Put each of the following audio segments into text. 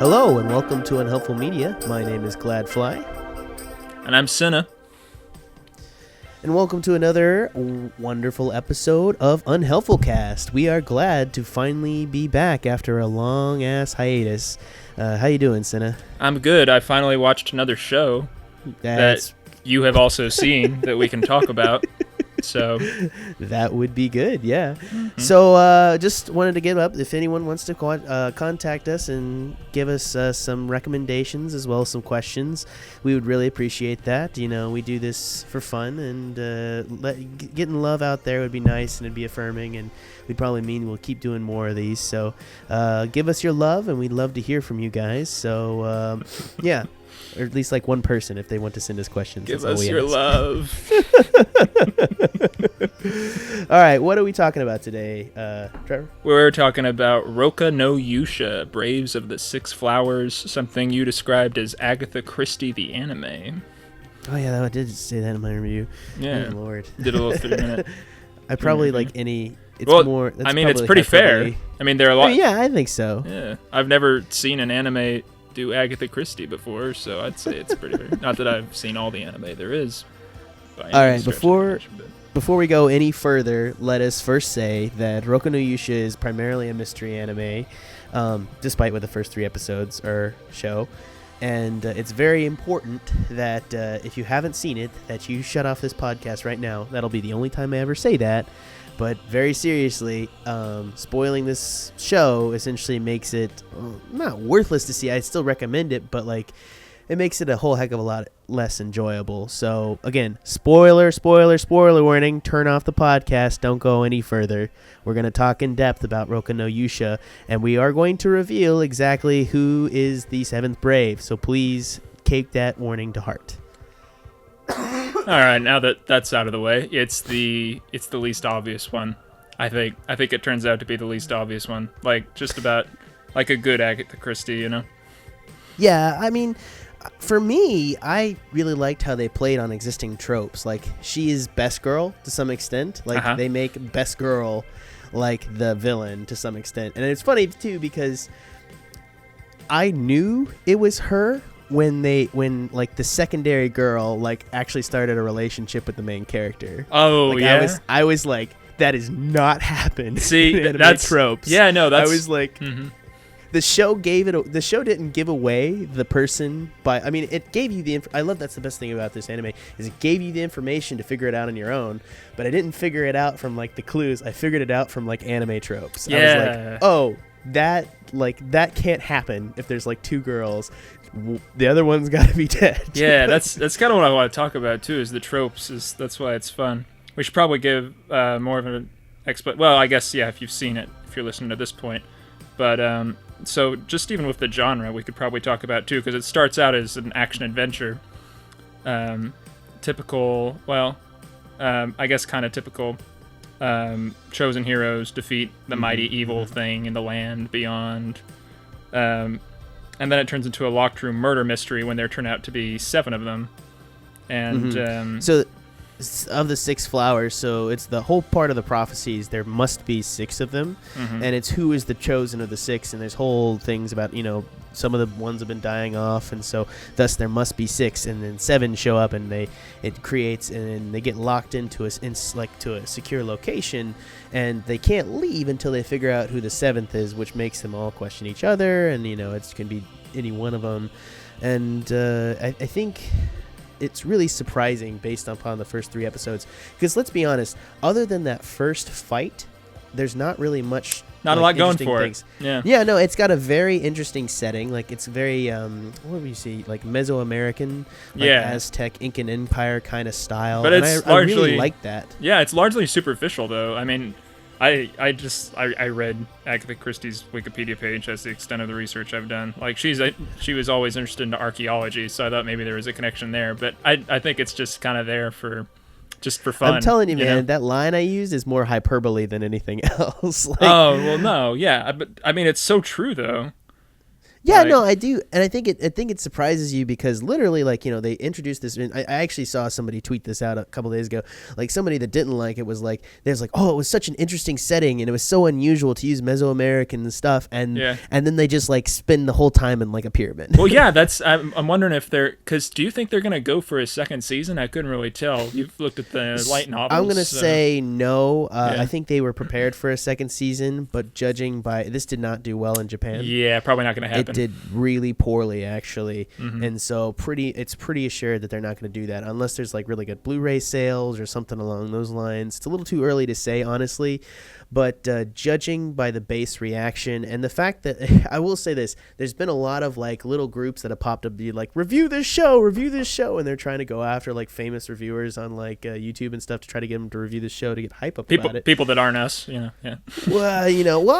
Hello and welcome to Unhelpful Media. My name is Gladfly. And I'm Senna. And welcome to another wonderful episode of Unhelpful Cast. We are glad to finally be back after a long-ass hiatus. How you doing, Senna? I'm good. I finally watched another show that you have also seen that we can talk about. So that would be good, yeah. Mm-hmm. So just wanted to give up. If anyone wants to contact us and give us some recommendations as well as some questions, we would really appreciate that. You know, we do this for fun, and getting love out there would be nice, and it'd be affirming, and we'd probably mean we'll keep doing more of these. So give us your love, and we'd love to hear from you guys. So yeah. Or at least like one person if they want to send us questions. Give us your love. All right, what are we talking about today, Trevor? We're talking about Rokka no Yusha, Braves of the Six Flowers, something you described as Agatha Christie the anime. Oh yeah, I did say that in my review. Yeah, oh, Lord. Did a little 3-minute. I probably like any. It's well, more. I mean, it's pretty fair. I mean, there are a lot. Yeah, I think so. Yeah, I've never seen an anime do Agatha Christie before, so I'd say it's pretty fair. Not that I've seen all the anime there is. All right, before we go any further, let us first say that Rokka no Yusha is primarily a mystery anime, despite what the first 3 episodes are show. And it's very important that if you haven't seen it, that you shut off this podcast right now. That'll be the only time I ever say that. But very seriously, spoiling this show essentially makes it not worthless to see. I still recommend it, but like it makes it a whole heck of a lot less enjoyable. So again, spoiler warning. Turn off the podcast. Don't go any further. We're going to talk in depth about Rokka no Yusha, and we are going to reveal exactly who is the 7th Brave. So please take that warning to heart. All right, now that that's out of the way, it's the least obvious one. I think it turns out to be the least obvious one. Like just about like a good Agatha Christie, you know? Yeah, I mean, for me, I really liked how they played on existing tropes. Like she is best girl to some extent. Like they make best girl like the villain to some extent. And it's funny too because I knew it was her when like the secondary girl like actually started a relationship with the main character. Oh, like, yeah. I was like, that has not happened. See, in that's tropes. Yeah, no, that's. I was like, the show didn't give away the person, but I mean, it gave you the. I love that's the best thing about this anime is it gave you the information to figure it out on your own. But I didn't figure it out from like the clues. I figured it out from like anime tropes. Yeah. I was like, oh, that can't happen if there's like 2 girls. The other one's got to be dead. Yeah, that's kind of what I want to talk about too. Is the tropes? That's why it's fun. We should probably give more of an well, I guess yeah. If you've seen it, if you're listening to this point, but so just even with the genre, we could probably talk about too because it starts out as an action adventure. Typical. Well, I guess kind of typical. Chosen heroes defeat the mighty evil thing in the land beyond. And then it turns into a locked room murder mystery when there turn out to be 7 of them. And so of the 6 flowers, so it's the whole part of the prophecies. There must be 6 of them, and it's who is the chosen of the 6. And there's whole things about some of the ones have been dying off, and so thus there must be 6. And then 7 show up, and it creates, and they get locked into to a secure location, and they can't leave until they figure out who the 7th is, which makes them all question each other. And it can be any one of them, and I think it's really surprising based upon the first 3 episodes because let's be honest, other than that first fight, there's not really much. Not a lot going for things. It. Yeah, no, it's got a very interesting setting. Like it's very what would you see, like Mesoamerican, like Aztec, Incan Empire kind of style. But it's largely, I really like that. Yeah, it's largely superficial though. I mean, I read Agatha Christie's Wikipedia page as the extent of the research I've done. Like she was always interested in archaeology, so I thought maybe there was a connection there. But I think it's just kind of there for fun. I'm telling you, man, that line I used is more hyperbole than anything else. Oh well, no, yeah, but I mean it's so true though. Yeah, no, I do, and I think it surprises you because literally, like, you know, they introduced this. And I actually saw somebody tweet this out a couple days ago. Like, somebody that didn't like it was like, there's like, oh, it was such an interesting setting, and it was so unusual to use Mesoamerican stuff, and then they just like spend the whole time in like a pyramid. Well, yeah, I'm wondering if because do you think they're gonna go for a second season? I couldn't really tell. You've looked at the light novels. I'm gonna say no. I think they were prepared for a second season, but judging by this, did not do well in Japan. Yeah, probably not gonna happen. It did really poorly, actually, and so it's pretty assured that they're not going to do that unless there's like really good Blu-ray sales or something along those lines. It's a little too early to say, honestly, but judging by the base reaction and the fact that I will say this, there's been a lot of like little groups that have popped up, be like, review this show, and they're trying to go after like famous reviewers on like YouTube and stuff to try to get them to review the show to get hype up about it. People that aren't us, yeah. Well,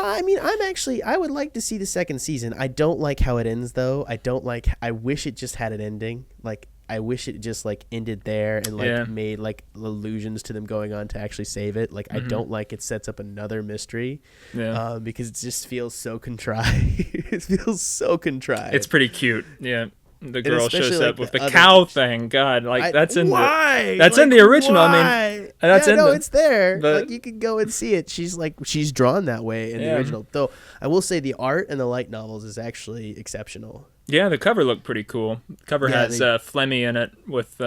I mean, I would like to see the second season. I don't like how it ends, though. I wish it just had an ending. Like, I wish it just like ended there and like made like allusions to them going on to actually save it. Like, I don't like it sets up another mystery because it just feels so contrived. It feels so contrived. It's pretty cute. Yeah. The girl shows up with the cow thing. God, like that's in the original. I mean, it's there. But, like, you can go and see it. She's drawn that way in the original. Though I will say the art in the light novels is actually exceptional. Yeah, the cover looked pretty cool. The cover has Flemmy in it with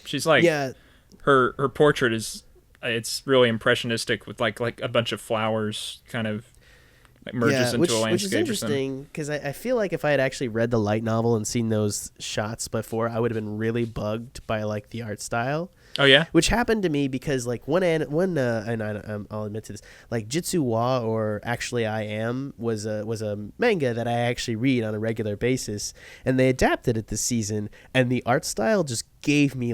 she's like her portrait is it's really impressionistic with like a bunch of flowers kind of merges into a landscape. Which is interesting because I feel like if I had actually read the light novel and seen those shots before, I would have been really bugged by like the art style. Oh yeah, which happened to me because like and I'll admit to this, like Jitsu Wa or Actually I Am was a manga that I actually read on a regular basis, and they adapted it this season, and the art style just gave me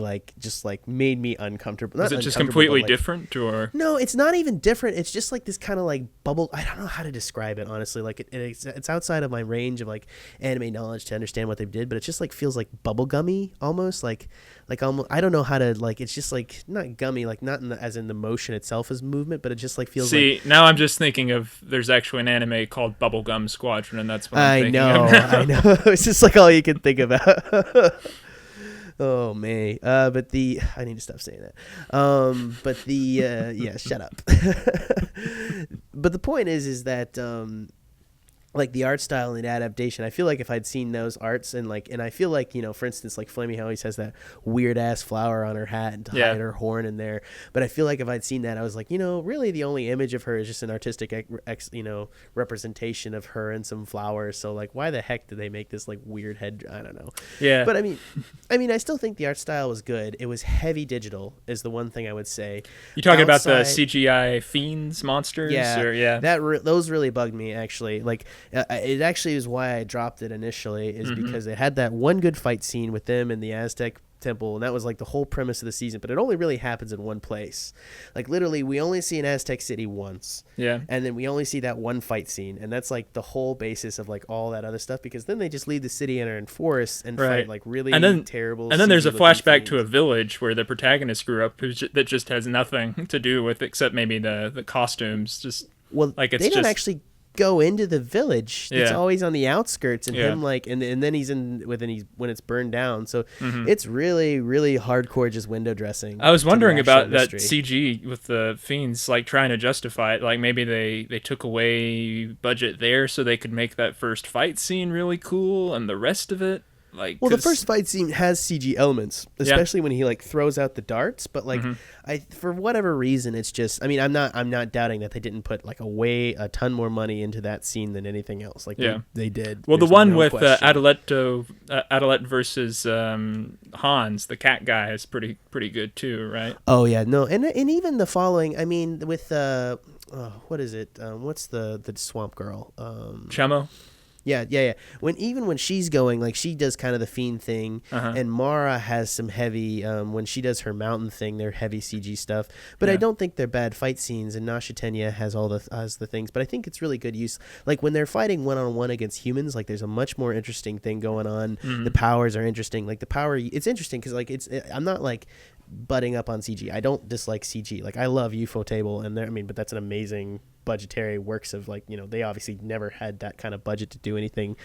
made me uncomfortable. Is it just completely different, or no? It's not even different. It's just like this kind of like bubble. I don't know how to describe it honestly. Like it's outside of my range of like anime knowledge to understand what they did, but it just like feels like bubblegummy almost like almost. I don't know how to like. It's just like not gummy, like not as in the motion itself as movement, but it just like feels. See, now I'm just thinking of there's actually an anime called Bubblegum Squadron, and that's what I'm thinking of now. I know. It's just like all you can think about. Oh man, but I need to stop saying that. But yeah, shut up. But the point is that like the art style and the adaptation, I feel like if I'd seen those arts and I feel like, you know, for instance, like Flamey always has that weird ass flower on her hat and to hide her horn in there. But I feel like if I'd seen that, I was like, you know, really the only image of her is just an artistic, representation of her and some flowers. So like, why the heck did they make this like weird head? I don't know. Yeah. But I mean, I still think the art style was good. It was heavy digital is the one thing I would say. You talking about the CGI fiends monsters? Yeah. Those really bugged me actually. Like, it actually is why I dropped it initially is because it had that one good fight scene with them in the Aztec temple, and that was like the whole premise of the season, but it only really happens in one place. Like literally we only see an Aztec city once, and then we only see that one fight scene, and that's like the whole basis of like all that other stuff, because then they just leave the city and are in forests and fight like really terrible, and then there's a flashback to a village where the protagonist grew up that just has nothing to do with except maybe the costumes. Just like it's they don't actually go into the village. It's always on the outskirts, and him like and then he's in when it's burned down. So it's really, really hardcore just window dressing. I was wondering about that CG with the fiends, like trying to justify it. Like maybe they took away budget there so they could make that first fight scene really cool, and the rest of it like. Well, the first fight scene has CG elements, especially when he like throws out the darts. But like, for whatever reason, it's just. I mean, I'm not doubting that they didn't put like a ton more money into that scene than anything else. Like they did. Well, the one with Adelet versus Hans, the cat guy, is pretty good too, right? Oh yeah, no, and even the following. I mean, with what is it? What's the swamp girl? Chamo. Yeah. When she's going, like she does kind of the fiend thing, and Mara has some heavy. When she does her mountain thing, they're heavy CG stuff. But I don't think they're bad fight scenes. And Nashitenya has the things. But I think it's really good use. Like when they're fighting 1-on-1 against humans, like there's a much more interesting thing going on. The powers are interesting. Like the power, it's interesting because like I'm not like butting up on CG. I don't dislike CG. Like I love UFO Table, and but that's an amazing budgetary works of like, they obviously never had that kind of budget to do anything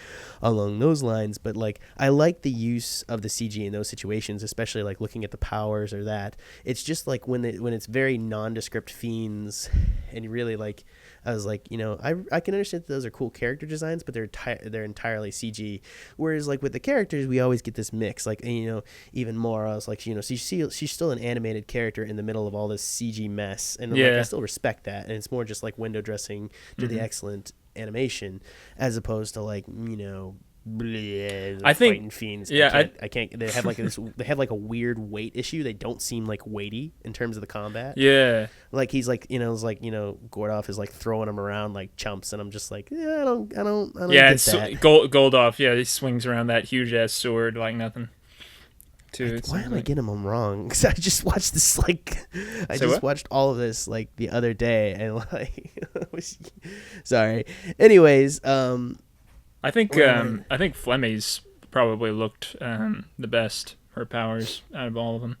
along those lines, but like I like the use of the CG in those situations, especially like looking at the powers or that. It's just like when it's very nondescript fiends, and really like I was like, I can understand that those are cool character designs, but they're entirely CG. Whereas like with the characters, we always get this mix. Like, even more, I was like, she's still an animated character in the middle of all this CG mess, and like, I still respect that. And it's more just like window dressing to the excellent animation, as opposed to like, I think fighting fiends. I can't. They have like this. They have like a weird weight issue. They don't seem like weighty in terms of the combat. Yeah, like he's like it's like Gordoff is like throwing them around like chumps, and I'm just like, I don't. Yeah, get that. Goldoff. Yeah, he swings around that huge ass sword like nothing. Why am I getting them wrong? Because I just watched this watched all of this like the other day, and like sorry. Anyways, I think Flemmy's probably looked the best. Her powers out of all of them.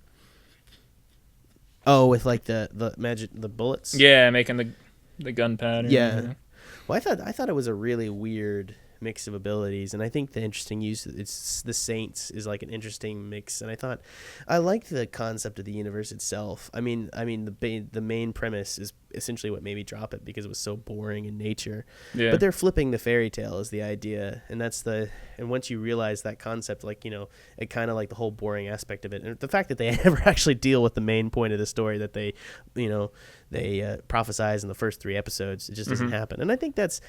Oh, with like the magic, the bullets. Yeah, making the gunpowder. Yeah. Well, I thought it was a really weird mix of abilities, and I think the interesting use, it's the Saints is like an interesting mix, and I liked the concept of the universe itself. I mean the main premise is essentially what made me drop it, because it was so boring in nature. Yeah. But they're flipping the fairy tale is the idea, and and once you realize that concept, like, it kind of like the whole boring aspect of it, and the fact that they never actually deal with the main point of the story that they prophesize in the first 3 episodes, it just doesn't happen. And I think that's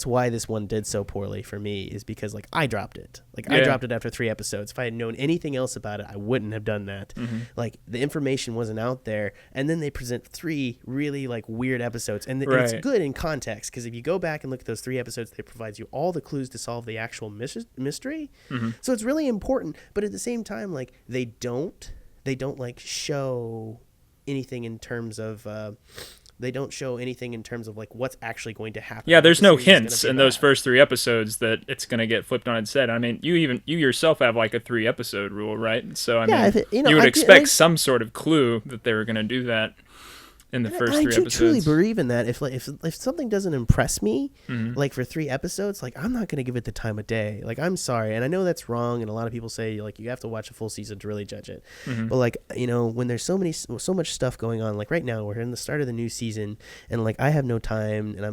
why this one did so poorly for me, is because like I dropped it. Like I dropped it after 3 episodes. If I had known anything else about it, I wouldn't have done that. Like the information wasn't out there, and then they present 3 really like weird episodes, and it's good in context, because if you go back and look at those 3 episodes, they provide you all the clues to solve the actual mystery. So it's really important, but at the same time, like they don't like show anything in terms of like what's actually going to happen. Yeah, there's no hints in those first 3 episodes that it's going to get flipped on its head. I mean, you yourself have like a 3 episode rule, right? So I mean, you would expect some sort of clue that they were going to do that in the first 3 episodes. I truly believe in that. If something doesn't impress me, like for 3 episodes, like I'm not going to give it the time of day. Like I'm sorry, and I know that's wrong, and a lot of people say like you have to watch a full season to really judge it. But like when there's so much stuff going on, like right now we're in the start of the new season, and like I have no time, and I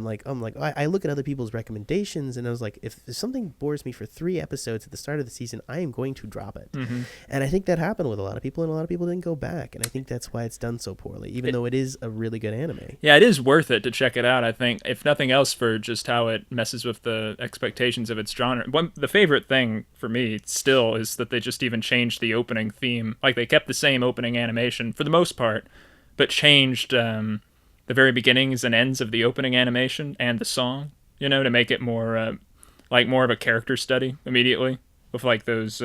look at other people's recommendations, and I was like, if something bores me for 3 episodes at the start of the season, I am going to drop it. And I think that happened with a lot of people, and a lot of people didn't go back, and I think that's why it's done so poorly, even though it is a really good anime. Yeah, it is worth it to check it out, I think, if nothing else for just how it messes with the expectations of its genre. The favorite thing for me still is that they just even changed the opening theme. Like, they kept the same opening animation for the most part, but changed the very beginnings and ends of the opening animation and the song, to make it more more of a character study immediately, with like those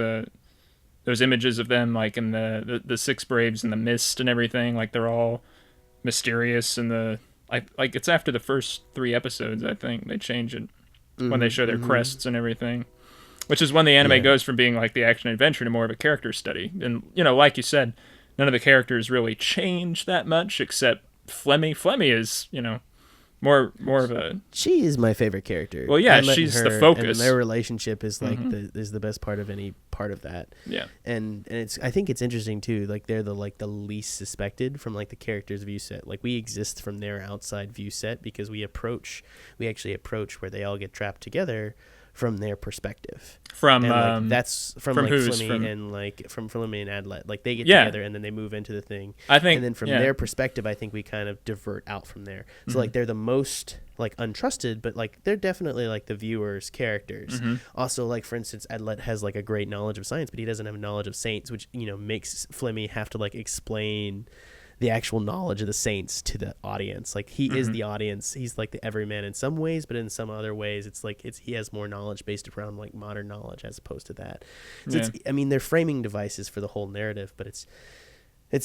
images of them like in the 6 Braves and the mist and everything. Like they're all mysterious, and it's after the first 3 episodes, I think they change it when they show their crests and everything, which is when the anime goes from being like the action adventure to more of a character study. And like you said, none of the characters really change that much except Flemmy. Flemmy is more of a... She is my favorite character. Well, yeah, she's the focus. And their relationship is like is the best part of any part of that. Yeah. And I think it's interesting too. Like they're the least suspected from like the characters' view set. Like we exist from their outside view set because we actually approach where they all get trapped together from their perspective. That's from like Flemmy and like from Flemmy and Adlet. Like they get together and then they move into the thing. I think, and then from their perspective, I think we kind of divert out from there. So like they're the most like untrusted, but like they're definitely like the viewer's characters. Also, like for instance, Adlet has like a great knowledge of science, but he doesn't have a knowledge of saints, which makes Flemmy have to like explain the actual knowledge of the saints to the audience. Like he is the audience. He's like the everyman in some ways, but in some other ways it's like he has more knowledge based around like modern knowledge as opposed to that. So they're framing devices for the whole narrative, but it's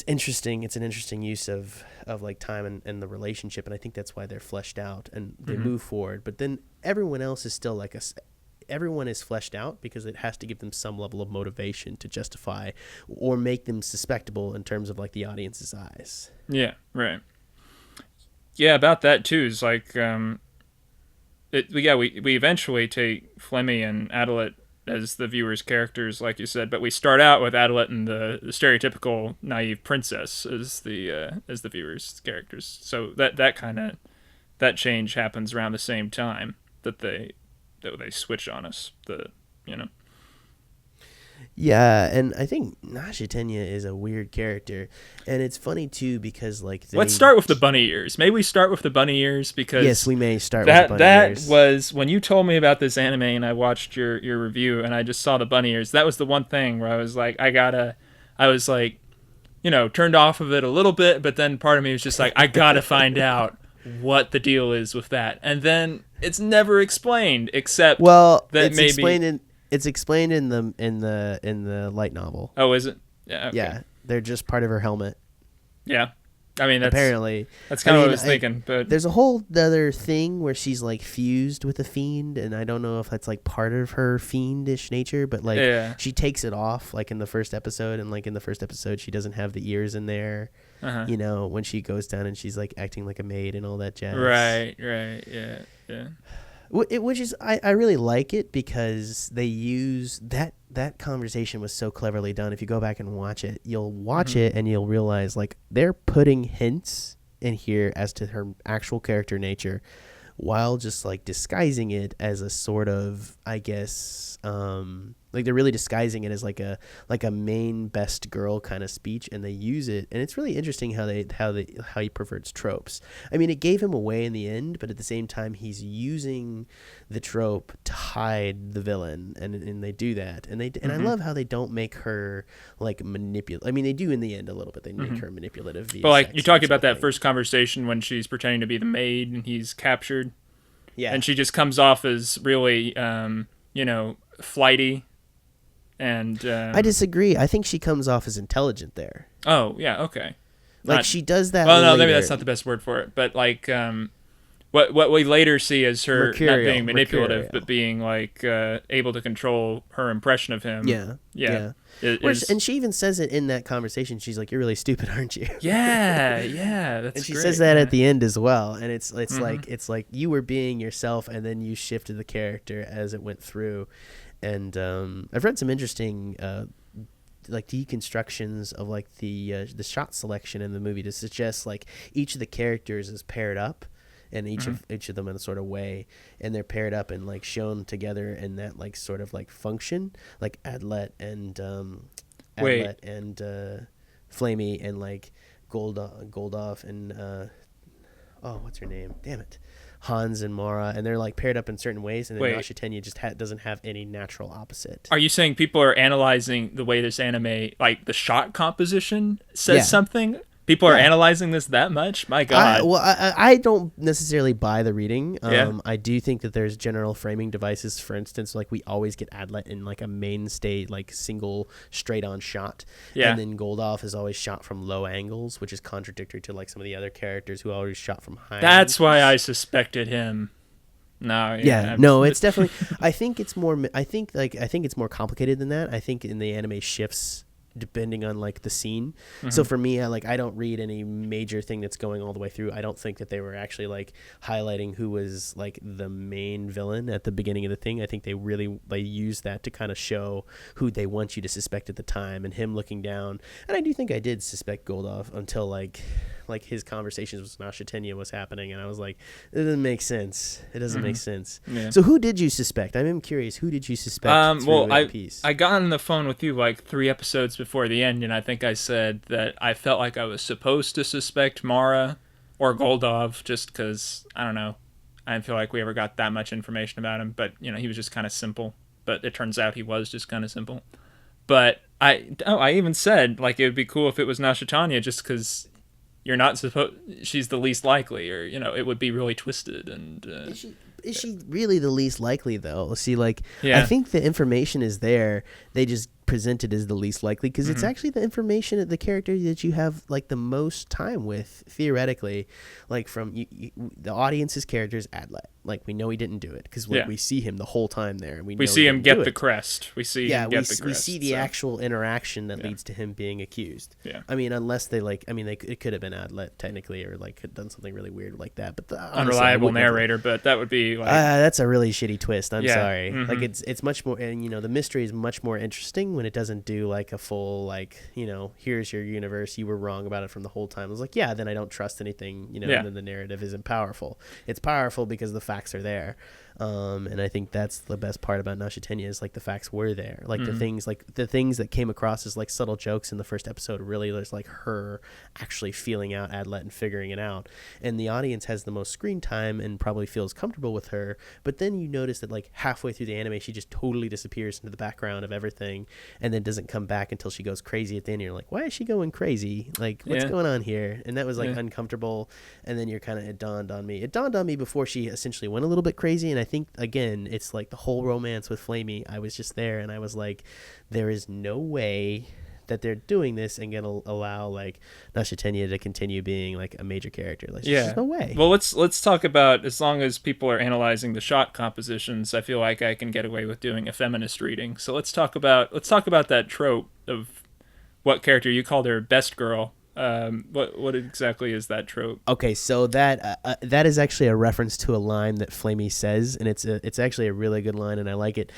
interesting. It's an interesting use of like time and the relationship, and I think that's why they're fleshed out and they move forward. But then everyone else is still like everyone is fleshed out because it has to give them some level of motivation to justify or make them suspectable in terms of like the audience's eyes. Yeah, right. Yeah, about that too is like we eventually take Flemmy and Adelit as the viewer's characters, like you said, but we start out with Adelit and the stereotypical naive princess as the viewer's characters. So that kind of that change happens around the same time that they switch on us. You know. Yeah, and I think Nasha Tenya is a weird character, and it's funny too because like Let's start with the bunny ears. May we start with the bunny ears because yes, we may start with the bunny ears. That was when you told me about this anime and I watched your review and I just saw the bunny ears. That was the one thing where I was like, I was like, turned off of it a little bit, but then part of me was just like, I gotta find out what the deal is with that, and then it's never explained except that it's maybe it's explained in the light novel. Oh, is it? Yeah. Okay. Yeah, they're just part of her helmet. Yeah, I mean that's apparently that's kind of what I was thinking. But there's a whole other thing where she's like fused with a fiend, and I don't know if that's like part of her fiendish nature, but like she takes it off like in the first episode, and like in the first episode she doesn't have the ears in there. When she goes down and she's like acting like a maid and all that jazz. Right. Yeah. Which is I really like it because they use that conversation was so cleverly done. If you go back and watch it, you'll watch it and you'll realize like they're putting hints in here as to her actual character nature, while just like disguising it as a sort of, I guess, like they're really disguising it as like a main best girl kind of speech, and they use it, and it's really interesting how he perverts tropes. I mean, it gave him away in the end, but at the same time he's using the trope to hide the villain, and they do that, and I love how they don't make her like manipulate. I mean, they do in the end a little bit. They make her manipulative. But like you talked about that first conversation when she's pretending to be the maid and he's captured. Yeah, and she just comes off as really, flighty. And I disagree. I think she comes off as intelligent there. Oh yeah, okay. Like she does that. Well, no, maybe that's not the best word for it. But like, what we later see as her not being manipulative, but being like able to control her impression of him. Yeah. And she even says it in that conversation. She's like, "You're really stupid, aren't you?" Yeah. That's and she great, says that at the end as well. And it's like you were being yourself, and then you shifted the character as it went through. And I've read some interesting like deconstructions of like the shot selection in the movie to suggest like each of the characters is paired up, and each of them in a sort of way, and they're paired up and like shown together in that like sort of like function, like Adlet and Flamey and like Goldoff and what's her name? Damn it. Hans and Mara, and they're like paired up in certain ways, and then Nasha Tenya just doesn't have any natural opposite. Are you saying people are analyzing the way this anime, like the shot composition says something? People are analyzing this that much? My God. I don't necessarily buy the reading. I do think that there's general framing devices. For instance, like we always get Adlet in like a mainstay, like single straight on shot. Yeah. And then Goldoff is always shot from low angles, which is contradictory to like some of the other characters who are always shot from high That's angles. Why I suspected him. No. Yeah. No, it's definitely, I think it's more complicated than that. I think in the anime shifts depending on like the scene. So for me, I don't read any major thing that's going all the way through. I don't think that they were actually like highlighting who was like the main villain at the beginning of the thing. I think they used that to kind of show who they want you to suspect at the time, and him looking down. And I do think I did suspect Goldoff until like his conversations with Nasha Tenya was happening, and I was like, it doesn't make sense. It doesn't make sense. Yeah. So who did you suspect? I'm curious. Who did you suspect? I got on the phone with you like 3 episodes before the end, and I think I said that I felt like I was supposed to suspect Mara or Goldov just because, I don't know, I didn't feel like we ever got that much information about him, but he was just kind of simple. But it turns out he was just kind of simple. But I even said like it would be cool if it was Nasha Tanya just because she's the least likely, or it would be really twisted. And is she really the least likely though? See, like, Yeah. I think the information is there. They just present it as the least likely because Mm-hmm. it's actually the information of the character that you have like the most time with theoretically, like from the audience's character's Adlet. Like we know he didn't do it because Yeah. we see him the whole time there, and we know see he him didn't do get the it. crest. We see him get the crest. We see the so. actual interaction that leads to him being accused. Yeah. I mean, unless they it could have been Adlet technically, or like had done something really weird like that. But honestly, Unreliable narrator, but that would be like that's a really shitty twist. I'm sorry. Mm-hmm. Like it's much more, and the mystery is much more interesting when it doesn't do like a full here's your universe. You were wrong about it from the whole time. I was like, yeah, then I don't trust anything. And then the narrative isn't powerful. It's powerful because the facts are there. And I think that's the best part about Nasha Tenya is like the facts were there. Like the things that came across as like subtle jokes in the first episode really was like her actually feeling out Adlet and figuring it out. And the audience has the most screen time and probably feels comfortable with her. But then you notice that like halfway through the anime, she just totally disappears into the background of everything and then doesn't come back until she goes crazy at the end. You're like, why is she going crazy? Like, what's going on here? And that was like uncomfortable. And then it dawned on me. It dawned on me before she essentially went a little bit crazy. And I think, again, it's like the whole romance with Flamey. I was just there and I was like, there is no way that they're doing this and gonna allow like Nasha Tenya to continue being like a major character. Like, there's just no way. Well, let's talk about, as long as people are analyzing the shot compositions, I feel like I can get away with doing a feminist reading. So let's talk about that trope of what character you called her best girl. What exactly is that trope? Okay, so that is actually a reference to a line that Flamey says, and it's actually a really good line, and I like it.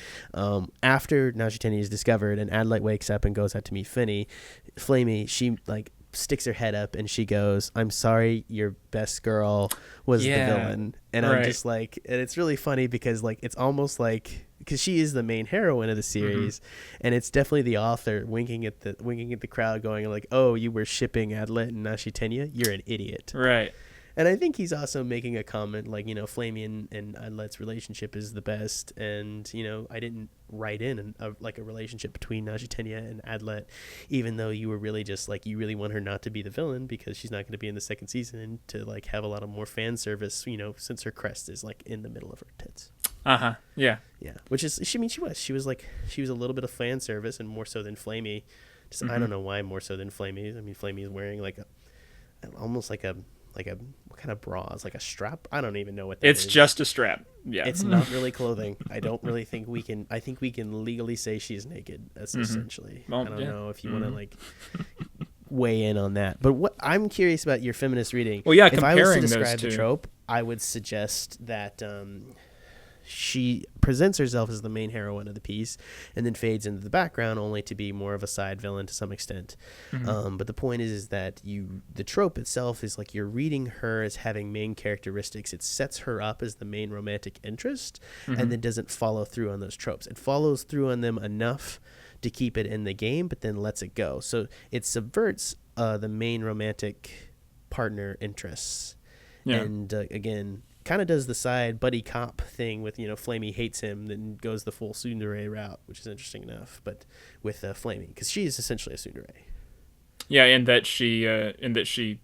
After Nasha Tenya is discovered, and Adelaide wakes up and goes out to meet Flamey, she like sticks her head up and she goes, "I'm sorry, your best girl was the villain," and I'm just like, and it's really funny because like it's almost like. Because she is the main heroine of the series, and it's definitely the author winking at the crowd, going like, "Oh, you were shipping Adlet and Nasha Tenya? You're an idiot." Right. And I think he's also making a comment like, Flamey and Adlet's relationship is the best, and I didn't write in a relationship between Nasha Tenya and Adlet, even though you were really just like you really want her not to be the villain because she's not going to be in the second season, and to like have a lot of more fan service, since her crest is like in the middle of her tits. Yeah. Which is, she was a little bit of fan service, and more so than Flamey. Just I don't know why more so than Flamey. I mean, Flamey is wearing like almost like a what kind of bra? It's like a strap. I don't even know what that is. It's just a strap. Yeah. It's not really clothing. I don't really think we can. I think we can legally say she's naked. That's essentially. Well, I don't know if you want to like weigh in on that. But what I'm curious about your feminist reading. Well, yeah, if I was to comparing describe those two. the trope, I would suggest that she presents herself as the main heroine of the piece and then fades into the background only to be more of a side villain to some extent. But the point is that the trope itself is like you're reading her as having main characteristics. It sets her up as the main romantic interest and then doesn't follow through on those tropes. It follows through on them enough to keep it in the game, but then lets it go. So it subverts the main romantic partner interests. Yeah. And again, kind of does the side buddy cop thing with Flamey hates him, then goes the full tsundere route, which is interesting enough, but with Flamey, because she is essentially a tsundere. Yeah, in that she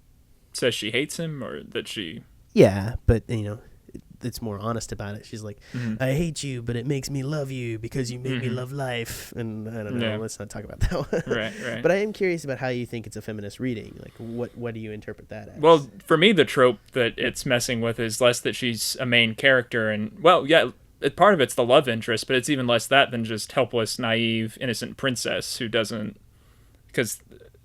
says she hates him, or that she but it's more honest about it. She's like, I hate you, but it makes me love you because you make me love life. And I don't know, let's not talk about that one. Right. But I am curious about how you think it's a feminist reading. Like, what do you interpret that as? Well, for me, the trope that it's messing with is less that she's a main character, and part of it's the love interest, but it's even less that than just helpless, naive, innocent princess who doesn't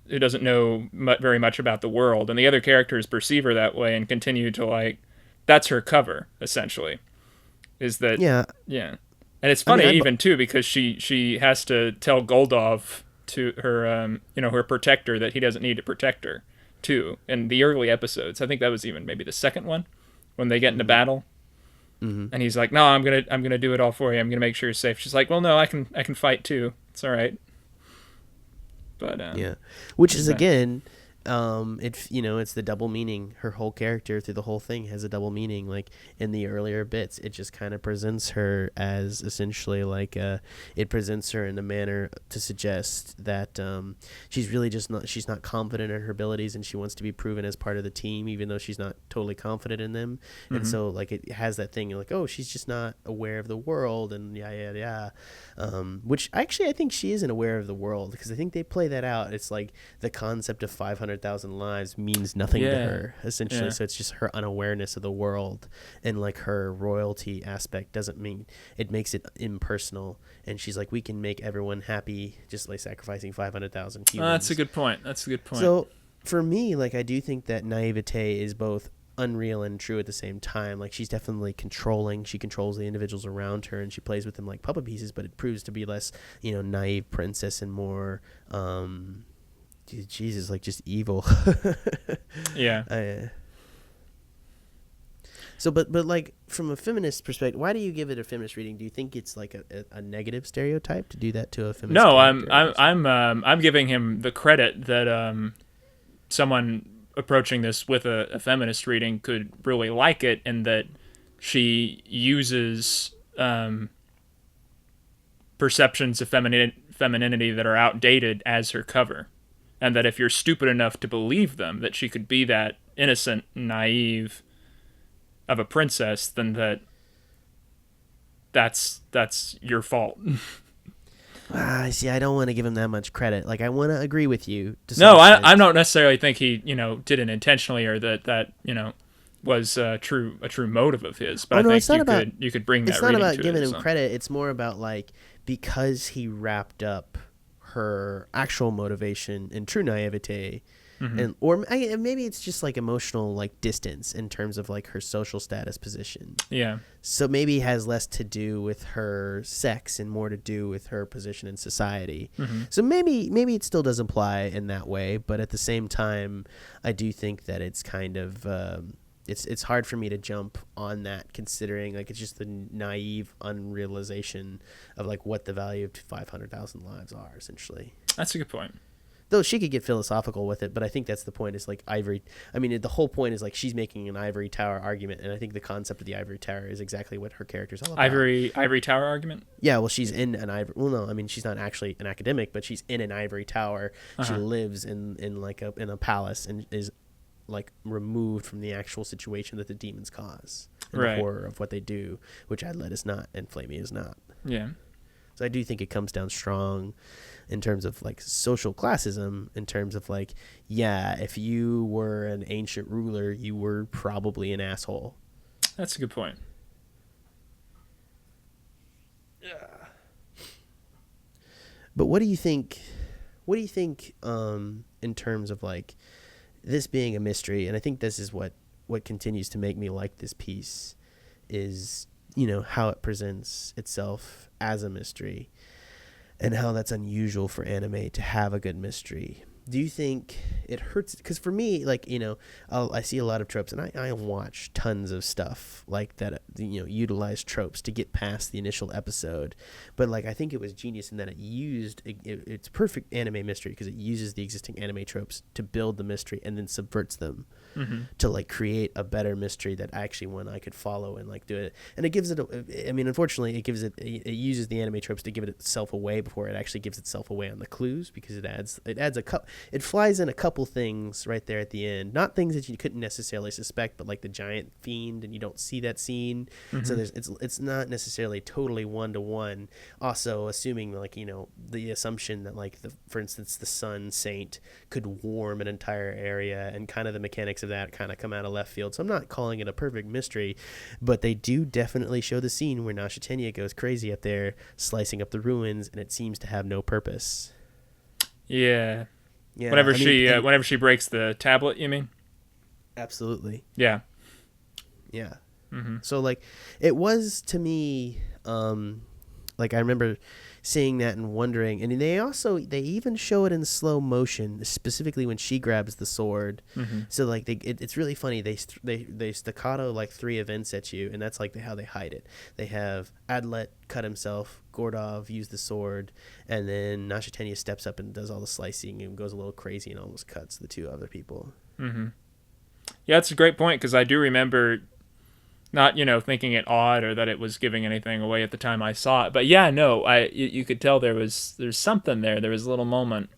know very much about the world, and the other characters perceive her that way and continue to like. That's her cover, essentially. Is that and it's funny too because she has to tell Goldov to her her protector that he doesn't need to protect her too in the early episodes. I think that was even maybe the second one when they get into battle, and he's like, "No, I'm gonna do it all for you. I'm gonna make sure you're safe." She's like, "Well, no, I can fight too. It's all right." But which is again. it's the double meaning. Her whole character through the whole thing has a double meaning. Like in the earlier bits, it just kind of presents her as essentially like it presents her in a manner to suggest that she's really just not, she's not confident in her abilities, and she wants to be proven as part of the team, even though she's not totally confident in them. And so like it has that thing like, oh, she's just not aware of the world, and which actually I think she isn't aware of the world, because I think they play that out. It's like the concept of 500,000 lives means nothing to her, essentially. So it's just her unawareness of the world, and like her royalty aspect doesn't mean, it makes it impersonal. And she's like, we can make everyone happy just like sacrificing 500,000 humans. That's a good point. So for me, like, I do think that naivete is both unreal and true at the same time. Like, she's definitely controlling. She controls the individuals around her, and she plays with them like puppet pieces, but it proves to be less, naive princess and more Jesus, like just evil. So but like from a feminist perspective, why do you give it a feminist reading? Do you think it's like a negative stereotype to do that to a feminist character? I'm giving him the credit that someone approaching this with a feminist reading could really like it, and that she uses perceptions of femininity that are outdated as her cover, and that if you're stupid enough to believe them, that she could be that innocent, naive of a princess, then that's your fault. See, I don't want to give him that much credit. Like, I want to agree with you. No, I don't necessarily think he, did it intentionally, or that was a true motive of his. But I think you could bring that. It's not about giving him credit. It's more about like, because he wrapped up her actual motivation in true naivete. And maybe it's just like emotional like distance in terms of like her social status position. Yeah. So maybe it has less to do with her sex and more to do with her position in society. So maybe it still does apply in that way, but at the same time, I do think that it's kind of it's hard for me to jump on that, considering like it's just the naive unrealization of like what the value of 500,000 lives are essentially. That's a good point. Though she could get philosophical with it, but I think that's the point, is like the whole point is like she's making an ivory tower argument, and I think the concept of the ivory tower is exactly what her character's all about. Ivory tower argument? Yeah, well, she's in an ivory... Well, no, I mean, she's not actually an academic, but she's in an ivory tower. She lives in a palace and is like removed from the actual situation that the demons cause. And the horror of what they do, which Adlet is not and Flamey is not. Yeah. So I do think it comes down strong in terms of like social classism, in terms of like, yeah, if you were an ancient ruler, you were probably an asshole. That's a good point. Yeah. But what do you think in terms of like this being a mystery? And I think this is what continues to make me like this piece is, how it presents itself as a mystery, and how that's unusual for anime to have a good mystery. Do you think it hurts? Because for me, like, I see a lot of tropes, and I watch tons of stuff like that, utilize tropes to get past the initial episode. But like, I think it was genius in that it used it's perfect anime mystery, because it uses the existing anime tropes to build the mystery and then subverts them to like create a better mystery that actually one I could follow and like do it. And it gives it unfortunately it uses the anime tropes to give itself away before it actually gives itself away on the clues, because it flies in a couple things right there at the end, not things that you couldn't necessarily suspect, but like the giant fiend, and you don't see that scene. So it's not necessarily totally 1-to-1. Also assuming like, the assumption that like for instance the sun saint could warm an entire area, and kind of the mechanics of that kind of come out of left field. So I'm not calling it a perfect mystery, but they do definitely show the scene where Nasha Tenya goes crazy up there slicing up the ruins, and it seems to have no purpose. Yeah. Whenever she breaks the tablet, you mean? Absolutely. Yeah. So like, it was to me like I remember seeing that and wondering. And they even show it in slow motion, specifically when she grabs the sword. Mm-hmm. So like it's really funny. They staccato like 3 events at you, and that's like how they hide it. They have Adlet cut himself, Gordov use the sword, and then Nashatenya steps up and does all the slicing and goes a little crazy and almost cuts the 2 other people. Mm-hmm. Yeah, that's a great point, because I do remember not, thinking it odd or that it was giving anything away at the time I saw it. But yeah, no, you could tell there's something there. There was a little moment.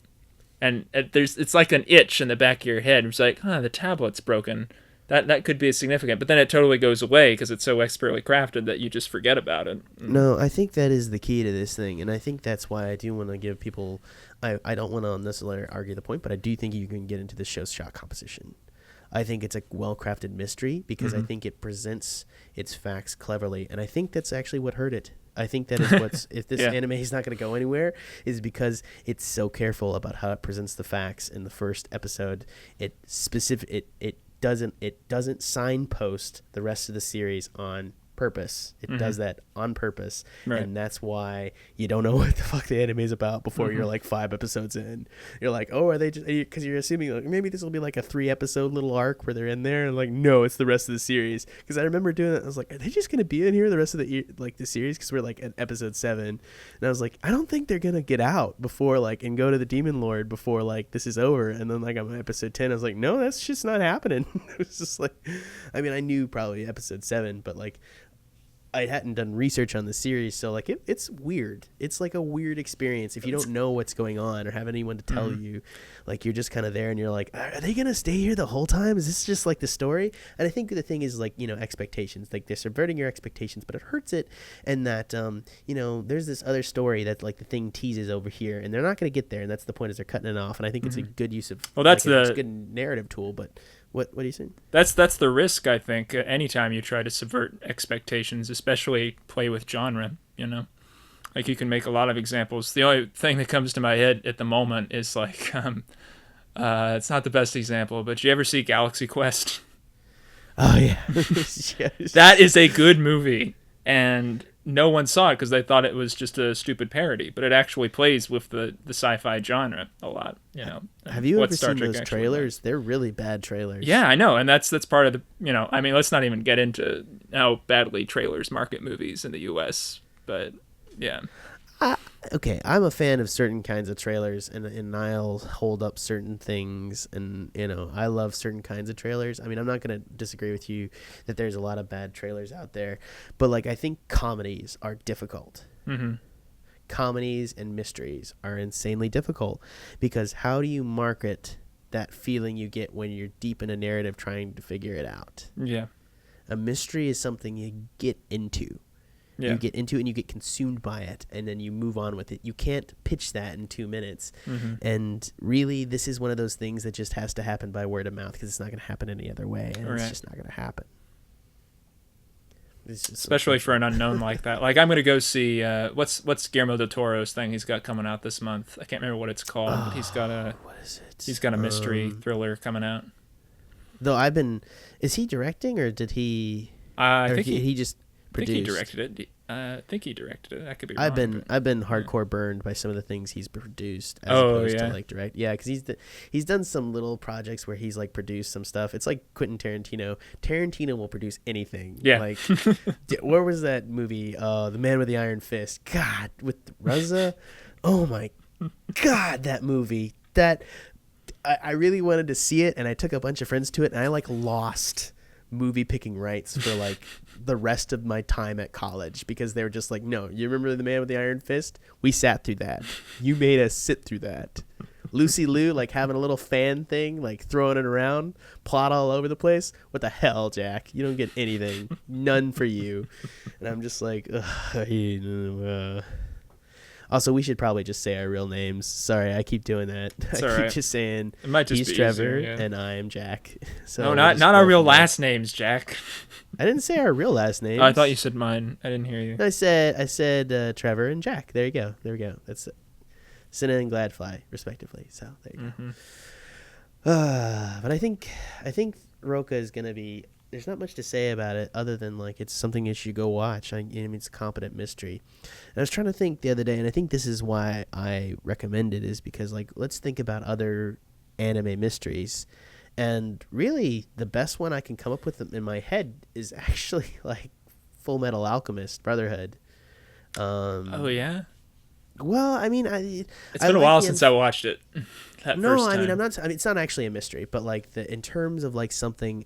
And it's like an itch in the back of your head. It's like, the tablet's broken. That could be significant. But then it totally goes away because it's so expertly crafted that you just forget about it. No, I think that is the key to this thing. And I think that's why I do want to give people... I don't want to necessarily argue the point, but I do think you can get into the show's shot composition. I think it's a well-crafted mystery because I think it presents its facts cleverly, and I think that's actually what hurt it. I think that is what's if this anime is not going to go anywhere is because it's so careful about how it presents the facts in the first episode. It doesn't signpost the rest of the series on purpose. It does that on purpose, right. And that's why you don't know what the fuck the anime is about before you're like 5 episodes in. You're like, oh, are they just, because you're assuming like maybe this will be like a 3-episode little arc where they're in there, and like, no, it's the rest of the series. Because I remember doing that. I was like, are they just gonna be in here the rest of the the series? Because we're like at episode 7, and I was like, I don't think they're gonna get out before like and go to the Demon Lord before like this is over. And then like I'm at episode 10, I was like, no, that's just not happening. It was just like, I mean, I knew probably episode 7, but like I hadn't done research on the series, so like it's weird. It's like a weird experience if you don't know what's going on or have anyone to tell you. Like you're just kind of there and you're like, are they gonna stay here the whole time? Is this just like the story? And I think the thing is like, expectations. Like they're subverting your expectations, but it hurts it. And that there's this other story that like the thing teases over here, and they're not gonna get there. And that's the point, is they're cutting it off. And I think it's a good use of it's a good narrative tool, but. What are you saying? That's the risk, I think, anytime you try to subvert expectations, especially play with genre, Like you can make a lot of examples. The only thing that comes to my head at the moment is like, it's not the best example, but you ever see Galaxy Quest? Oh, yeah. Yes. That is a good movie, and no one saw it because they thought it was just a stupid parody, but it actually plays with the sci-fi genre a lot, Have you ever seen those trailers? They're really bad trailers. Yeah, I know, and that's part of the, I mean, let's not even get into how badly trailers market movies in the U.S., but yeah. Okay, I'm a fan of certain kinds of trailers, and I'll hold up certain things, and I love certain kinds of trailers. I mean, I'm not going to disagree with you that there's a lot of bad trailers out there, but like I think comedies are difficult. Mm-hmm. Comedies and mysteries are insanely difficult because how do you market that feeling you get when you're deep in a narrative trying to figure it out? Yeah, a mystery is something you get into. Yeah. You get into it and you get consumed by it, and then you move on with it. You can't pitch that in 2 minutes. Mm-hmm. And really, this is one of those things that just has to happen by word of mouth because it's not going to happen any other way. And It's just not going to happen. Especially for an unknown like that. Like, I'm going to go see, what's Guillermo del Toro's thing he's got coming out this month? I can't remember what it's called, but he's got what is it? He's got a mystery thriller coming out. Though is he directing, or did he? I think he just. Produced. I think he directed it. I think he directed it. I could be wrong. I've been hardcore burned by some of the things he's produced as opposed to like direct. Yeah, because he's done some little projects where he's like produced some stuff. It's like Quentin Tarantino. Tarantino will produce anything. Yeah. Like, where was that movie? The Man with the Iron Fist. God, with Reza. Oh my God, that movie. That I really wanted to see it, and I took a bunch of friends to it, and I like lost movie picking rights for like the rest of my time at college because they were just like, no, you remember The Man with the Iron Fist? We sat through that. You made us sit through that. Lucy Liu like having a little fan thing, like throwing it around, plot all over the place. What the hell, Jack? You don't get anything. None for you. And I'm just like, Also, we should probably just say our real names. Sorry, I keep doing that. It's I keep right. just saying it might just he's be Trevor easier, and I am Jack. So no, not our real last names, Jack. I didn't say our real last names. Oh, I thought you said mine. I didn't hear you. I said Trevor and Jack. There you go. That's it. Cinna and Gladfly, respectively. So there you go. But I think Rokka is gonna be there's not much to say about it other than like it's something you should go watch. I mean, it's a competent mystery. And I was trying to think the other day, and I think this is why I recommend it, is because like let's think about other anime mysteries, and really the best one I can come up with in my head is actually like Full Metal Alchemist Brotherhood. Oh yeah. Well, I mean, it's been a while since I watched it. No, I mean, I'm not. I mean, it's not actually a mystery, but like in terms of like something,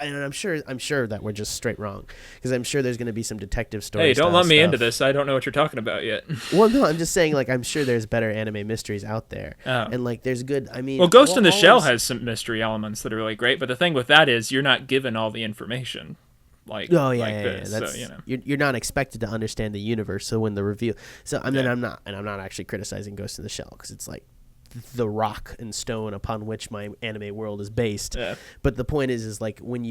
and I'm sure that we're just straight wrong, because I'm sure there's going to be some detective story. Hey, don't let me into this. I don't know what you're talking about yet. Well, no, I'm just saying like I'm sure there's better anime mysteries out there, and like there's good. I mean, well, Ghost in the Shell has some mystery elements that are really great, but the thing with that is you're not given all the information. Like, this. That's, so, you're not expected to understand the universe. So when the reveal, I'm not actually criticizing Ghost in the Shell, because it's like the rock and stone upon which my anime world is based. Yeah. But the point is like when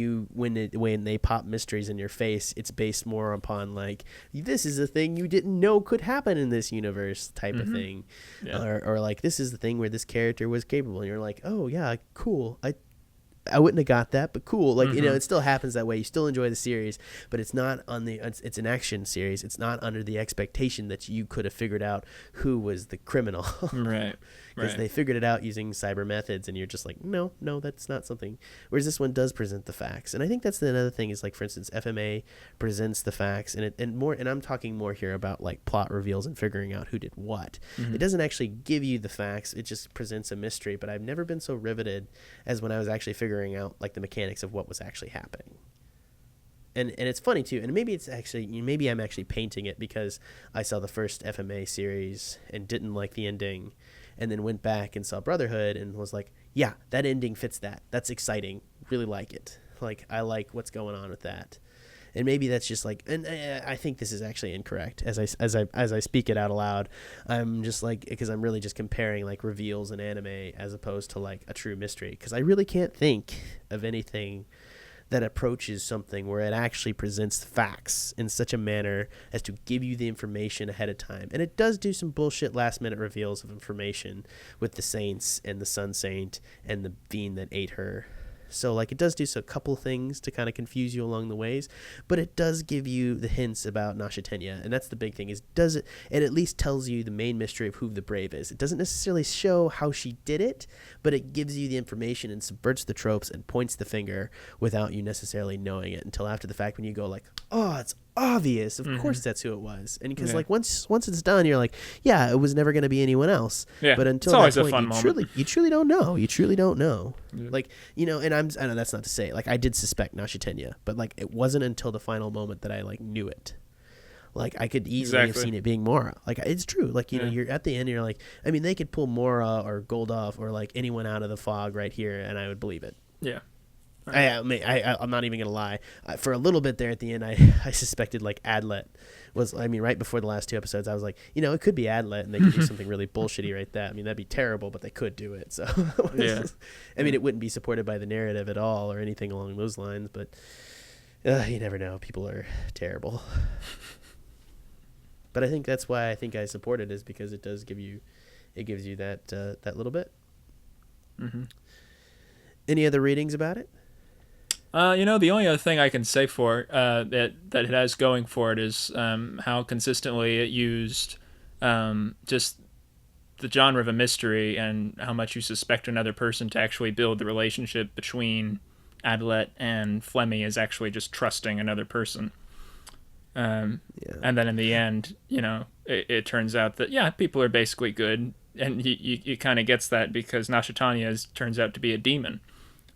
they pop mysteries in your face, it's based more upon like, this is a thing you didn't know could happen in this universe type of thing, or like this is the thing where this character was capable, and you're like, oh yeah, cool. I wouldn't have got that, but cool. Like, it still happens that way. You still enjoy the series, but it's not it's an action series. It's not under the expectation that you could have figured out who was the criminal. Right. Because they figured it out using cyber methods, and you're just like, no, that's not something. Whereas this one does present the facts. And I think that's another thing is like, for instance, FMA presents the facts, and I'm talking more here about like plot reveals and figuring out who did what. It doesn't actually give you the facts. It just presents a mystery, but I've never been so riveted as when I was actually figuring out like the mechanics of what was actually happening. And it's funny too, and maybe I'm actually painting it because I saw the first FMA series and didn't like the ending, and then went back and saw Brotherhood and was like, yeah, that ending fits that. That's exciting. Really like it. Like, I like what's going on with that. And maybe that's just like, and I think this is actually incorrect as I speak it out aloud. I'm just like, because I'm really just comparing like reveals in anime as opposed to like a true mystery, because I really can't think of anything that approaches something where it actually presents facts in such a manner as to give you the information ahead of time. And it does do some bullshit last minute reveals of information with the Saints and the Sun Saint and the fiend that ate her. So like it does do a couple things to kind of confuse you along the ways, but it does give you the hints about Nashitenya, and that's the big thing, is it at least tells you the main mystery of who the Brave is. It doesn't necessarily show how she did it, but it gives you the information and subverts the tropes and points the finger without you necessarily knowing it until after the fact, when you go like, oh, it's obvious, of course that's who it was. And because like once it's done, you're like, yeah, it was never going to be anyone else. But until that point, you truly don't know. Like, and I know that's not to say like I did suspect Nashitenya, but like it wasn't until the final moment that I like knew it. Like I could easily have seen it being Mora. Like it's true. Like you're at the end, you're like, I mean, they could pull Mora or Goldoff or like anyone out of the fog right here, and I would believe it. Yeah. I'm not even gonna lie. For a little bit there at the end, I suspected like Adlet was. I mean, right before the last two episodes, I was like, it could be Adlet, and they could do something really bullshitty right there. I mean, that'd be terrible, but they could do it. So, I mean, it wouldn't be supported by the narrative at all or anything along those lines. But you never know. People are terrible. But I think that's why I think I support it, is because it does give you, that little bit. Any other readings about it? The only other thing I can say for it, that it has going for it is how consistently it used just the genre of a mystery, and how much you suspect another person to actually build the relationship between Adlet and Flemmy is actually just trusting another person. And then in the end, it turns out that, people are basically good, and you kind of gets that because Nashitanya turns out to be a demon.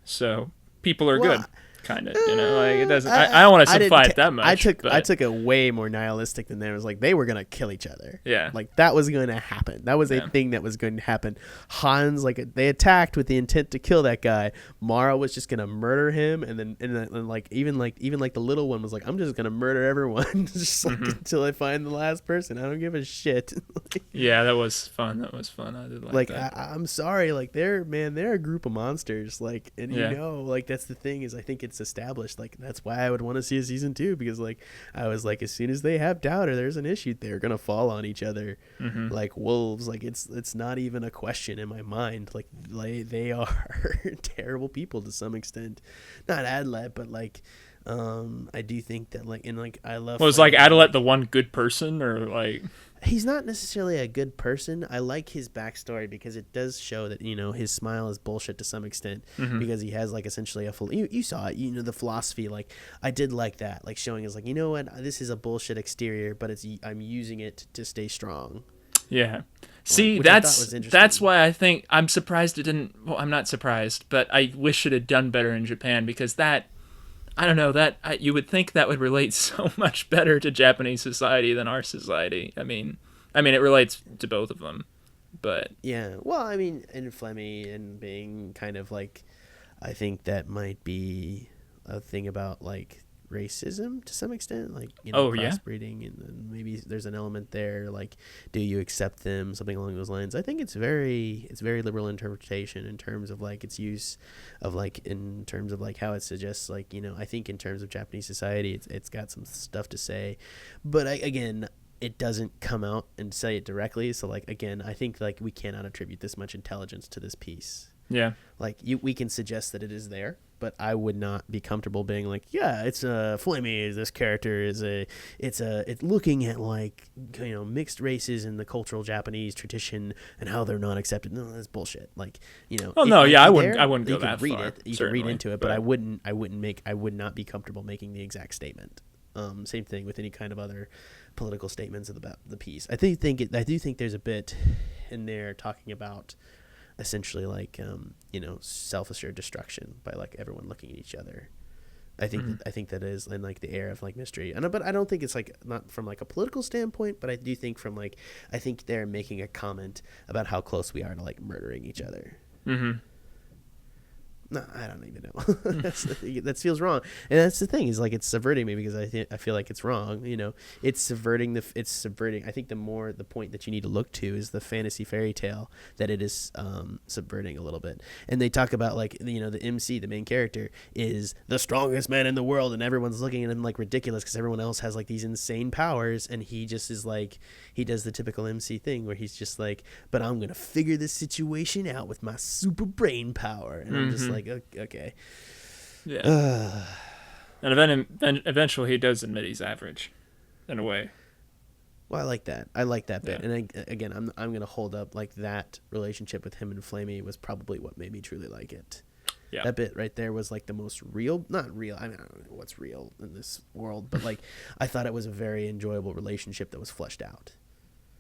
So people are good. Kind of, like it doesn't. I don't want to simplify it that much. I took it way more nihilistic than that. It was like they were gonna kill each other. Yeah, like that was going to happen. That was a thing that was going to happen. Hans, like they attacked with the intent to kill that guy. Mara was just gonna murder him, and then like even the little one was like, I'm just gonna murder everyone, just like until I find the last person. I don't give a shit. Yeah, that was fun. I did like that. I'm sorry, like they're a group of monsters. Like, and like that's the thing, is I think it's established, like that's why I would want to see a season 2, because like I was like, as soon as they have doubt or there's an issue, they're gonna fall on each other like wolves. Like it's not even a question in my mind. Like they are terrible people to some extent. Not Adlet, but like I do think that like, and like I love. Was like Adlet the one good person, or like? He's not necessarily a good person. I like his backstory because it does show that, you know, his smile is bullshit to some extent, because he has like essentially a full, you saw it, you know, the philosophy. Like I did like that, like showing us like, you know what, this is a bullshit exterior, but I'm using it to stay strong. Yeah. See, Which that's why I think I'm surprised it didn't. Well, I'm not surprised, but I wish it had done better in Japan, because that, I don't know, you would think that would relate so much better to Japanese society than our society. I mean, it relates to both of them, but yeah. Well, I mean, and Flemmy and being kind of like, I think that might be a thing about like racism to some extent, like, you know, crossbreeding, and then maybe there's an element there, like, do you accept them, something along those lines. I think it's very liberal interpretation in terms of like its use of like, in terms of like how it suggests, like, you know, I think in terms of Japanese society, it's got some stuff to say, but again, it doesn't come out and say it directly. So like, again, I think like we cannot attribute this much intelligence to this piece. Yeah. Like we can suggest that it is there, but I would not be comfortable being like, yeah, it's Flemmy. This character is it's looking at like, you know, mixed races in the cultural Japanese tradition and how they're not accepted. No, that's bullshit. Like, you know. Oh no, yeah, I wouldn't go that far. You can read into it, but I would not be comfortable making the exact statement. Same thing with any kind of other political statements about the piece. I do think there's a bit in there talking about essentially like you know, self-assured destruction by like everyone looking at each other. I think that is in like the air of like mystery, but I don't think it's like, not from like a political standpoint, but I do think from like, I think they're making a comment about how close we are to like murdering each other. No, I don't even know. That feels wrong, and that's the thing, is like it's subverting me, because I feel like it's wrong. You know, it's subverting. I think the point that you need to look to is the fantasy fairy tale that it is subverting a little bit. And they talk about like, you know, the MC, the main character, is the strongest man in the world, and everyone's looking at him like ridiculous because everyone else has like these insane powers, and he just is like, he does the typical MC thing where he's just like, but I'm gonna figure this situation out with my super brain power, and I'm just like, okay. Yeah. And then eventually he does admit he's average, in a way. Well, I like that bit. Yeah. And again, I'm going to hold up like that relationship with him and Flamey was probably what made me truly like it. Yeah. That bit right there was like the most real, not real, I mean, I don't know what's real in this world, but like I thought it was a very enjoyable relationship that was fleshed out.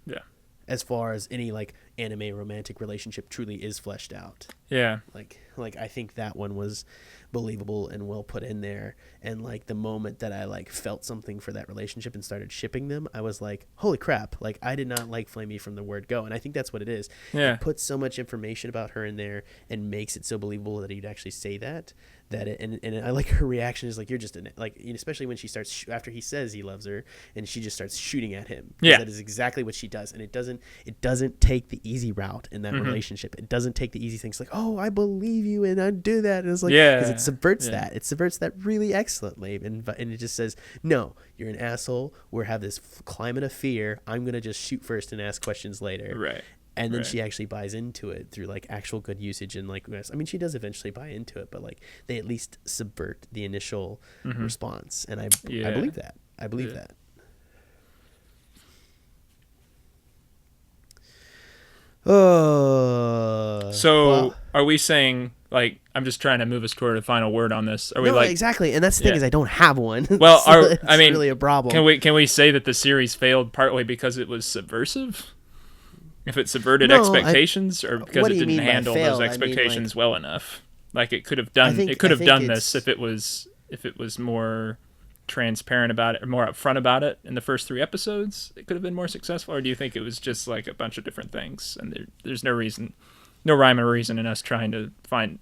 Yeah. As far as any like anime romantic relationship truly is fleshed out. Yeah. Like I think that one was believable and well put in there, and like the moment that I like felt something for that relationship and started shipping them, I was like, holy crap, like I did not like Flamey from the word go, and I think that's what it is. Yeah. It puts so much information about her in there and makes it so believable that he'd actually say that and I like her reaction is like, you're just like, especially when she starts after he says he loves her and she just starts shooting at him. Yeah, that is exactly what she does, and it doesn't take the easy route in that relationship. It doesn't take the easy things like, oh, I believe you and I do that, and it's like, because it subverts that. It subverts that really excellently, and it just says, no, you're an asshole. We have this climate of fear. I'm gonna just shoot first and ask questions later. Right. And then she actually buys into it through like actual good usage, and like, I mean, she does eventually buy into it, but like they at least subvert the initial response, and I believe that. I believe that. So are we saying, like, I'm just trying to move us toward a final word on this? Are we like, exactly? And that's the thing, is I don't have one. Well, so I mean, really a problem. Can we say that the series failed partly because it was subversive? If it subverted expectations, or because it didn't handle those expectations well enough? Like it could have done this if it was more transparent about it, or more upfront about it in the first 3 episodes. It could have been more successful. Or do you think it was just like a bunch of different things, and there's no rhyme or reason in us trying to find,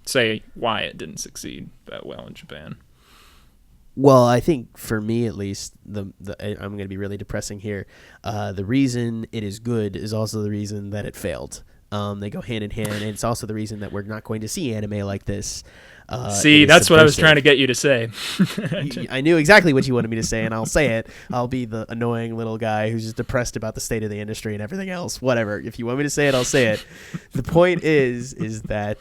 say why it didn't succeed that well in Japan? Well, I think for me at least, I'm going to be really depressing here. The reason it is good is also the reason that it failed. They go hand in hand, and it's also the reason that we're not going to see anime like this See, that's what I was trying to get you to say. I knew exactly what you wanted me to say, and I'll say it. I'll be the annoying little guy who's just depressed about the state of the industry and everything else. Whatever. If you want me to say it, I'll say it. The point is that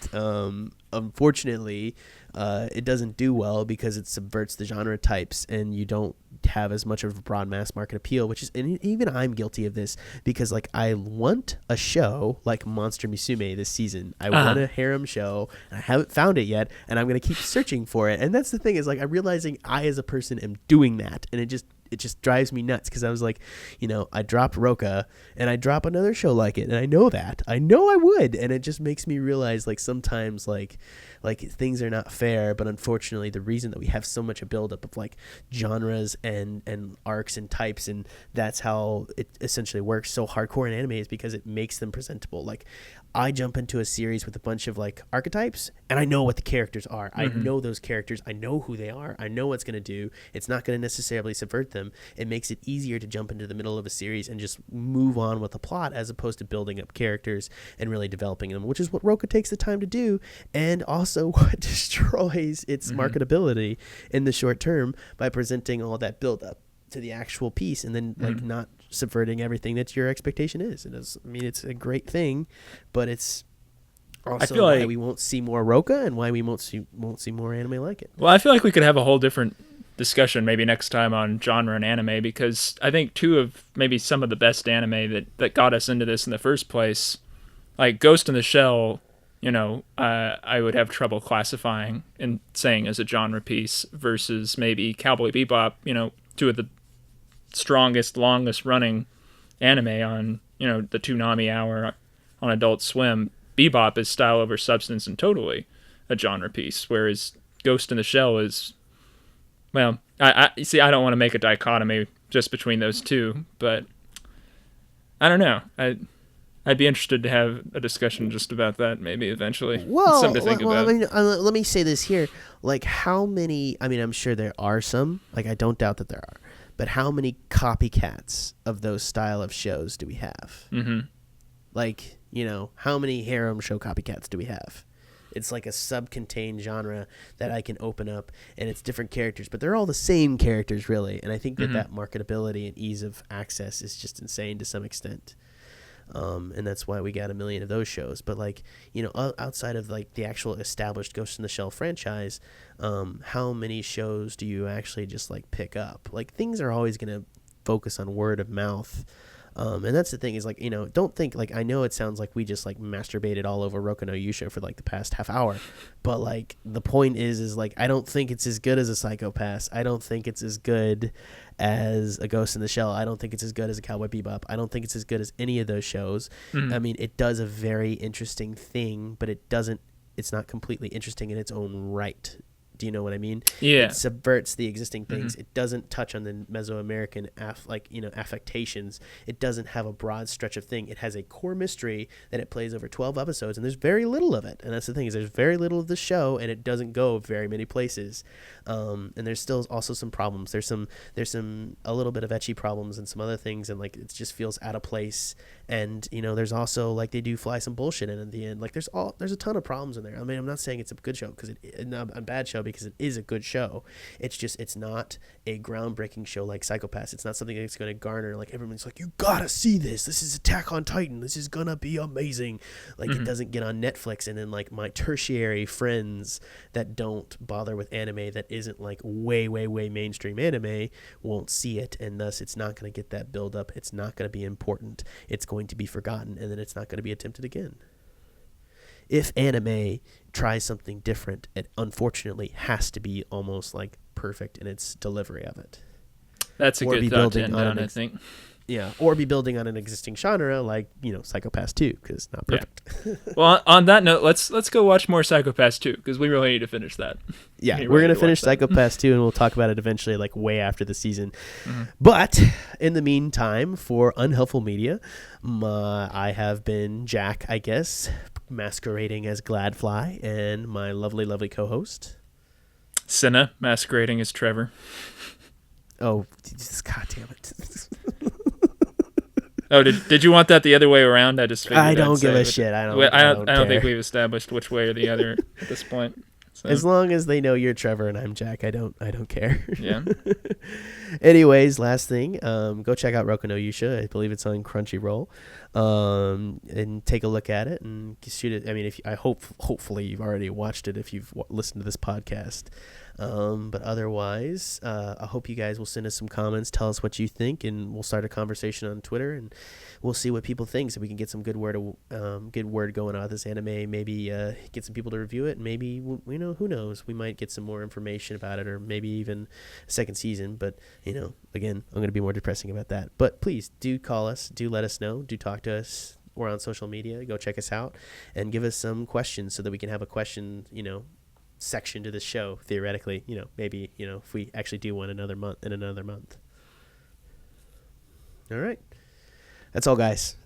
unfortunately, it doesn't do well because it subverts the genre types, and you don't have as much of a broad mass market appeal, which is, and even I'm guilty of this, because like I want a show like Monster Musume this season. I want a harem show, and I haven't found it yet, and I'm going to keep searching for it. And that's the thing, is like I'm realizing I as a person am doing that, and it just drives me nuts, because I was like, I dropped Rokka and I drop another show like it, and I know I would, and it just makes me realize like sometimes like things are not fair. But unfortunately, the reason that we have so much a buildup of like genres and arcs and types, and that's how it essentially works so hardcore in anime, is because it makes them presentable. Like I jump into a series with a bunch of like archetypes, and I know what the characters are. I know those characters. I know who they are. I know what's going to do. It's not going to necessarily subvert them. It makes it easier to jump into the middle of a series and just move on with the plot, as opposed to building up characters and really developing them, which is what Rokka takes the time to do, and also what destroys its marketability in the short term by presenting all that build up to the actual piece, and then like not subverting everything that your expectation is. It's a great thing, but it's also, I feel why we won't see more Rokka, and why we won't see more anime like it. Well, I feel like we could have a whole different discussion maybe next time on genre and anime, because I think two of maybe some of the best anime that got us into this in the first place, like Ghost in the Shell, I would have trouble classifying and saying as a genre piece, versus maybe Cowboy Bebop, two of the strongest, longest running anime on, the Toonami hour on Adult Swim. Bebop is style over substance and totally a genre piece, whereas Ghost in the Shell is, well, I see, I don't want to make a dichotomy just between those two, but I don't know. I'd be interested to have a discussion just about that maybe eventually. Well, something to think about. Let me say this here. Like, how many, I'm sure there are some, like I don't doubt that there are, but how many copycats of those style of shows do we have? Like, how many harem show copycats do we have? It's like a sub-contained genre that I can open up, and it's different characters, but they're all the same characters, really. And I think that marketability and ease of access is just insane to some extent. And that's why we got a million of those shows. But like, outside of like the actual established Ghost in the Shell franchise, how many shows do you actually just like pick up? Like, things are always going to focus on word of mouth. And that's the thing, is like, don't think like, I know it sounds like we just like masturbated all over Rokka no Yusha for like the past half hour, but like the point is like, I don't think it's as good as a Psycho-Pass. I don't think it's as good as a Ghost in the Shell. I don't think it's as good as a Cowboy Bebop. I don't think it's as good as any of those shows. It does a very interesting thing, but it's not completely interesting in its own right. Do you know what I mean? Yeah. It subverts the existing things. It doesn't touch on the Mesoamerican affectations. It doesn't have a broad stretch of thing. It has a core mystery that it plays over 12 episodes, and there's very little of it. And that's the thing, is there's very little of the show, and it doesn't go very many places. And there's still also some problems. There's some a little bit of ecchi problems and some other things, and like it just feels out of place. And there's also like they do fly some bullshit in at the end. Like there's a ton of problems in there. I'm not saying it's a good show because a bad show, because it is a good show. It's just, it's not a groundbreaking show like Psycho-Pass. It's not something that's going to garner like everyone's like, you gotta see this. This is Attack on Titan. This is gonna be amazing. Like it doesn't get on Netflix, and then like my tertiary friends that don't bother with anime that isn't like way mainstream anime won't see it, and thus it's not going to get that build up. It's not going to be important. It's going to be forgotten, and then it's not going to be attempted again. If anime tries something different, it unfortunately has to be almost like perfect in its delivery of it. That's a good thought to end on, I think. Yeah, or be building on an existing genre like, Psycho-Pass 2, because it's not perfect. Yeah. Well, on that note, let's go watch more Psycho-Pass 2, because we really need to finish that. Yeah, we're going to finish Psycho-Pass 2, and we'll talk about it eventually, like way after the season. But in the meantime, for Unhelpful Media, I have been Jack, I guess, masquerading as Gladfly, and my lovely co-host, Senna, masquerading as Trevor. Oh, God damn it. Oh, did you want that the other way around? I just figured I don't give a shit. I don't think we've established which way or the other at this point. So, as long as they know you're Trevor and I'm Jack, I don't care. Yeah. Anyways, last thing, go check out Rokka no Yusha. I believe it's on Crunchyroll, and take a look at it and shoot it. I mean, hopefully you've already watched it if you've listened to this podcast. But otherwise, I hope you guys will send us some comments, tell us what you think, and we'll start a conversation on Twitter, and we'll see what people think, so we can get some good word going on with this anime. Maybe get some people to review it, and maybe who knows, we might get some more information about it, or maybe even a second season. But again, I'm going to be more depressing about that. But please do call us, do let us know, do talk to us. We're on social media. Go check us out and give us some questions so that we can have a question, section to this show. Theoretically, maybe if we actually do one in another month. All right, that's all, guys.